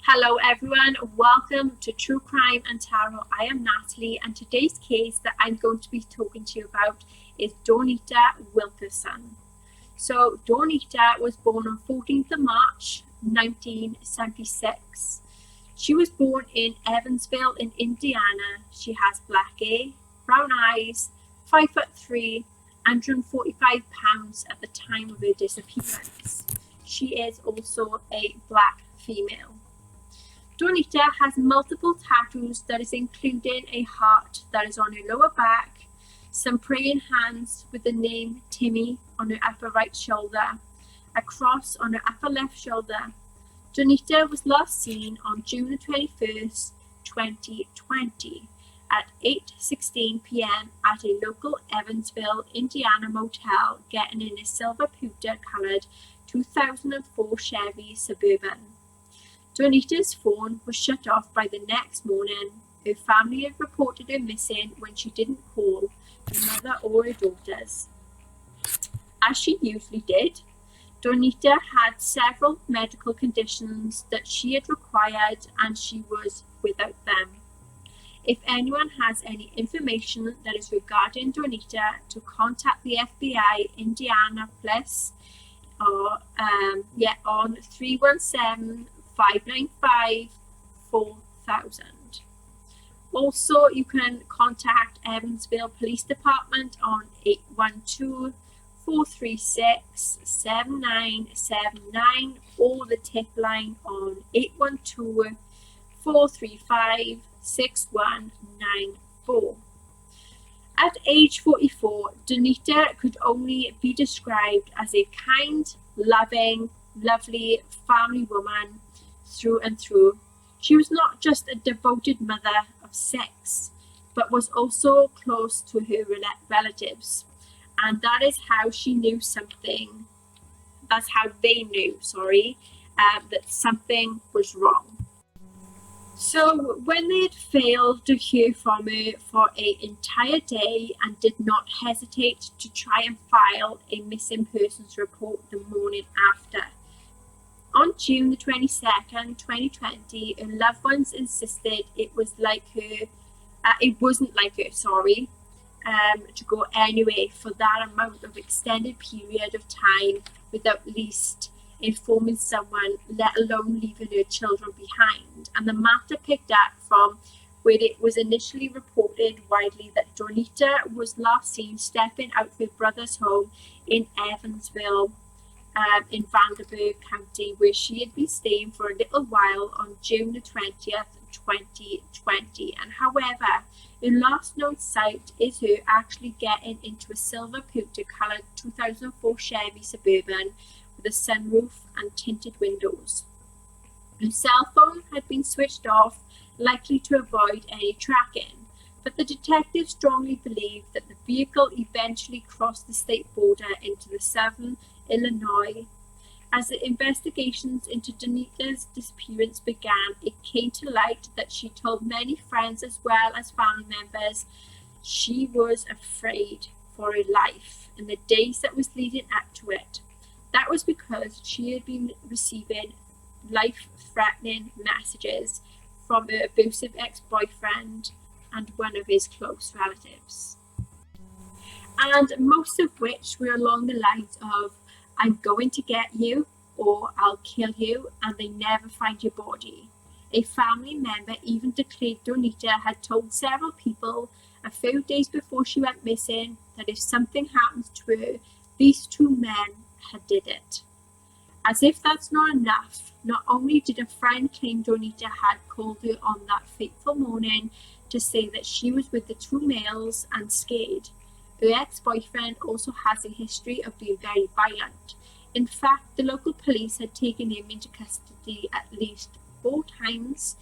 Hello everyone, welcome to True Crime and Tarot. I am Natalie and today's case that I'm going to be talking to you about is Dawnita Wilkerson. So Dawnita was born on 14th of March 1976. She was born in Evansville in Indiana. She has black hair, brown eyes, 5'3", 145 pounds at the time of her disappearance. She is also a black female. Dawnita has multiple tattoos, that is including a heart that is on her lower back, some praying hands with the name Timmy on her upper right shoulder, a cross on her upper left shoulder. Dawnita was last seen on June 21st, 2020 at 8:16 p.m. at a local Evansville, Indiana motel, getting in a silver pewter coloured 2004 Chevy Suburban. Dawnita's phone was shut off by the next morning. Her family had reported her missing when she didn't call her mother or her daughters. As she usually did, Dawnita had several medical conditions that she had required and she was without them. If anyone has any information that is regarding Dawnita, to contact the FBI Indianapolis or on 317-595-4000. Also, you can contact Evansville Police Department on 812-436-7979 or the tip line on 812-435-6194. At age 44, Dawnita could only be described as a kind, loving, lovely family woman through and through. She was not just a devoted mother of 6, but was also close to her relatives. And that is how she knew something, that's how they knew, that something was wrong. So when they had failed to hear from her for an entire day and did not hesitate to try and file a missing persons report the morning after, on June the 22nd, 2020, her loved ones insisted it wasn't like her, to go anywhere for that amount of extended period of time without at least informing someone, let alone leaving her children behind. And the matter picked up from where it was initially reported widely that Dawnita was last seen stepping out of her brother's home in Evansville, in Vanderburgh County, where she had been staying for a little while on June the 20th, 2020. And however, her last known sight is her actually getting into a silver pewter coloured 2004 Chevy Suburban with a sunroof and tinted windows. Her cell phone had been switched off, likely to avoid any tracking, but the detectives strongly believed that the vehicle eventually crossed the state border into the southern Illinois. As the investigations into Dawnita's disappearance began, it came to light that she told many friends as well as family members she was afraid for her life in the days that was leading up to it. That was because she had been receiving life-threatening messages from her abusive ex-boyfriend and one of his close relatives. And most of which were along the lines of, "I'm going to get you," or "I'll kill you," and they never find your body. A family member even declared Dawnita had told several people a few days before she went missing that if something happens to her, these two men had did it. As if that's not enough, not only did a friend claim Dawnita had called her on that fateful morning to say that she was with the two males and scared, her ex-boyfriend also has a history of being very violent. In fact, the local police had taken him into custody at least 4 times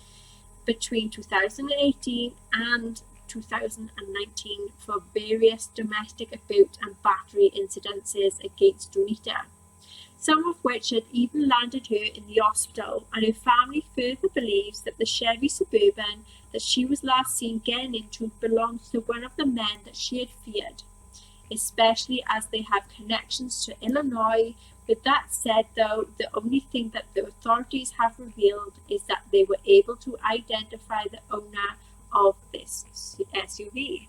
between 2018 and 2019 for various domestic abuse and battery incidences against Dawnita, some of which had even landed her in the hospital. And her family further believes that the Chevy Suburban that she was last seen getting into belongs to one of the men that she had feared, especially as they have connections to Illinois, But that said, though, the only thing that the authorities have revealed is that they were able to identify the owner of this SUV.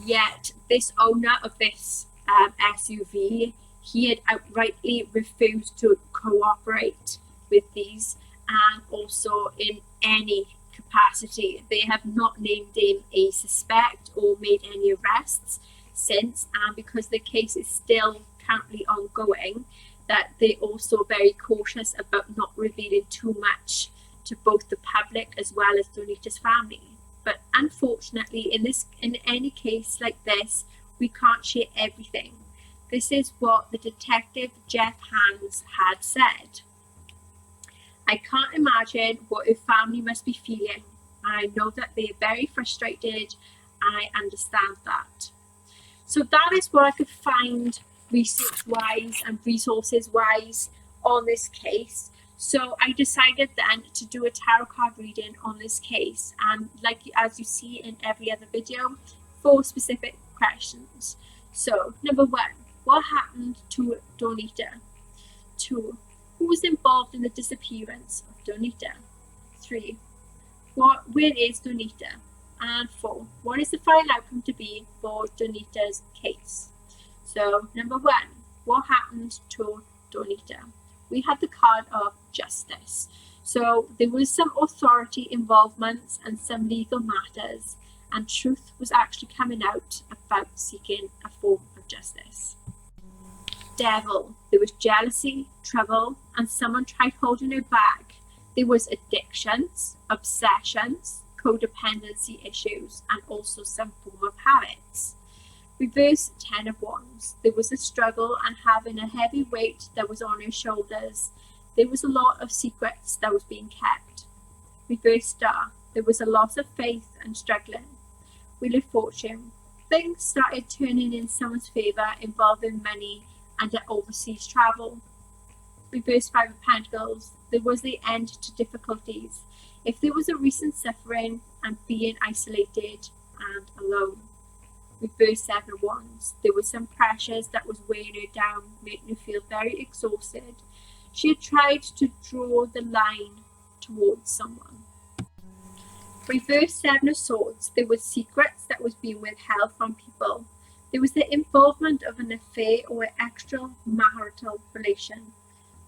Yet, this owner of this SUV, he had outrightly refused to cooperate with these, and also in any capacity. They have not named him a suspect or made any arrests since, and because the case is still currently ongoing, that they're also very cautious about not revealing too much to both the public as well as Dawnita's family. But unfortunately, in any case like this, we can't share everything. This is what the detective Jeff Hans had said. I can't imagine what her family must be feeling. I know that they're very frustrated, and I understand that. So that is what I could find research-wise and resources-wise on this case. So I decided then to do a tarot card reading on this case, and like as you see in every other video, 4 specific questions. So number 1, what happened to Dawnita? 2, who was involved in the disappearance of Dawnita? 3, where is Dawnita? And 4, what is the final outcome to be for Dawnita's case? So number 1, what happened to Dawnita? We had the card of justice. So there was some authority involvements and some legal matters, and truth was actually coming out about seeking a form of justice. Devil, there was jealousy, trouble, and someone tried holding her back. There was addictions, obsessions, codependency issues, and also some form of habits. Reverse 10 of Wands. There was a struggle and having a heavy weight that was on her shoulders. There was a lot of secrets that was being kept. Reverse Star. There was a loss of faith and struggling. Wheel of Fortune. Things started turning in someone's favour involving money and overseas travel. Reverse 5 of Pentacles. There was the end to difficulties. If there was a recent suffering and being isolated and alone. Reverse 7 of Wands. There were some pressures that was weighing her down, making her feel very exhausted. She had tried to draw the line towards someone. Reverse 7 of Swords. There were secrets that was being withheld from people. There was the involvement of an affair or an extramarital relation.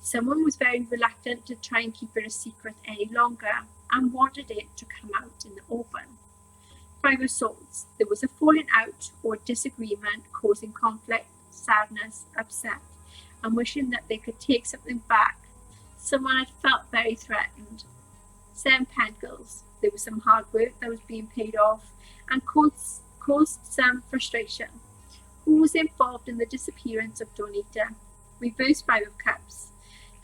Someone was very reluctant to try and keep it a secret any longer and wanted it to come out in the open. 5 of Swords. There was a falling out or disagreement causing conflict, sadness, upset, and wishing that they could take something back. Someone had felt very threatened. 7 Pentacles. There was some hard work that was being paid off and caused some frustration. Who was involved in the disappearance of Dawnita? Reverse 5 of Cups.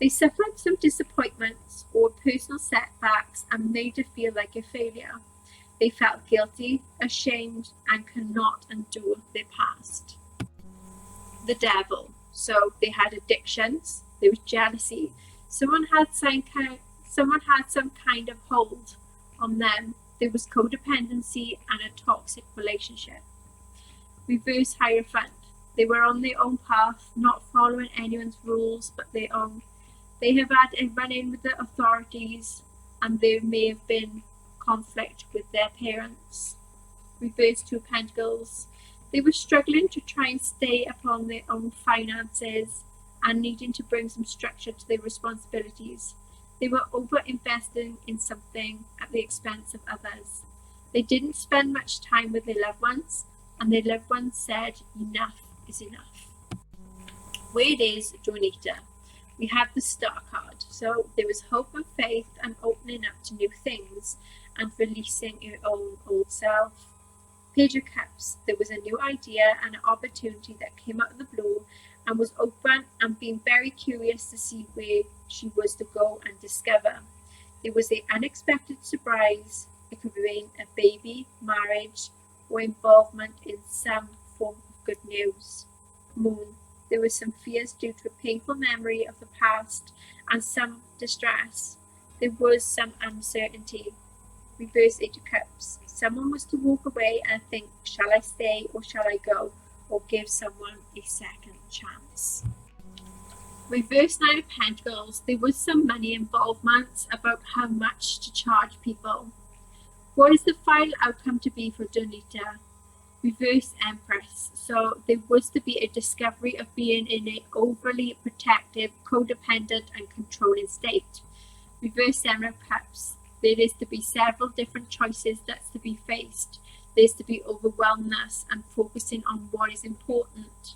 They suffered some disappointments or personal setbacks and made her feel like a failure. They felt guilty, ashamed, and cannot undo their past. The Devil. So they had addictions, there was jealousy, someone had some kind of hold on them, there was codependency and a toxic relationship. Reverse Hierophant. They were on their own path, not following anyone's rules but their own. They have had a run-in with the authorities and there may have been conflict with their parents. Reverse 2 Pentacles. They were struggling to try and stay upon their own finances and needing to bring some structure to their responsibilities. They were over-investing in something at the expense of others. They didn't spend much time with their loved ones, and their loved ones said enough is enough. Where is Dawnita? We have the Star card. So there was hope and faith and opening up to new things and releasing your own old self. Page of Cups. There was a new idea and an opportunity that came out of the blue and was open and being very curious to see where she was to go and discover. There was an unexpected surprise. It could be a baby, marriage, or involvement in some form of good news. Moon. There were some fears due to a painful memory of the past and some distress. There was some uncertainty. Reverse 8 of Cups. Someone was to walk away and think, shall I stay or shall I go? Or give someone a second chance. Reverse Nine of Pentacles, there was some money involvement about how much to charge people. What is the final outcome to be for Dawnita? Reverse Empress. So there was to be a discovery of being in an overly protective, codependent and controlling state. Reverse Seven of Cups. There is to be several different choices that's to be faced. There's to be overwhelmness and focusing on what is important.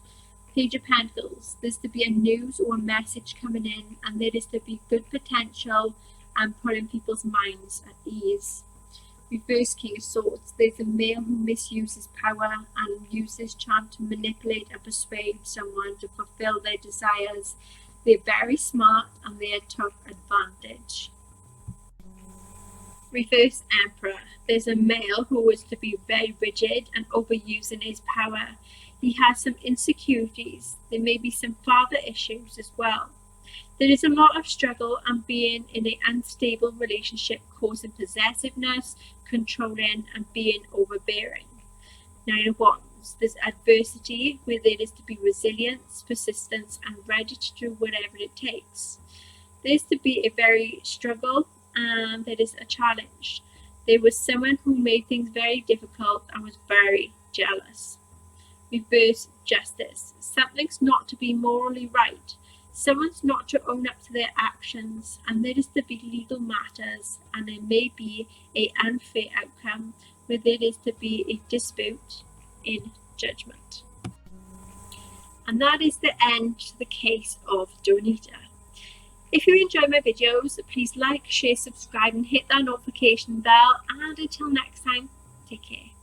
Page of Pentacles. There's to be a news or a message coming in, and there is to be good potential and putting people's minds at ease. Reverse King of Swords. There's a male who misuses power and uses charm to manipulate and persuade someone to fulfill their desires. They're very smart and they took advantage. Reverse Emperor. There's a male who is to be very rigid and overusing his power. He has some insecurities. There may be some father issues as well. There is a lot of struggle and being in an unstable relationship, causing possessiveness, controlling, and being overbearing. Nine of Wands. There's adversity where there is to be resilience, persistence, and ready to do whatever it takes. There's to be a very struggle and there is a challenge. There was someone who made things very difficult and was very jealous. Reverse Justice. Something's not to be morally right. Someone's not to own up to their actions, and there is to be legal matters, and there may be an unfair outcome where there is to be a dispute in judgment. And that is the end to the case of Dawnita. If you enjoy my videos, please like, share, subscribe, and hit that notification bell. And until next time, take care.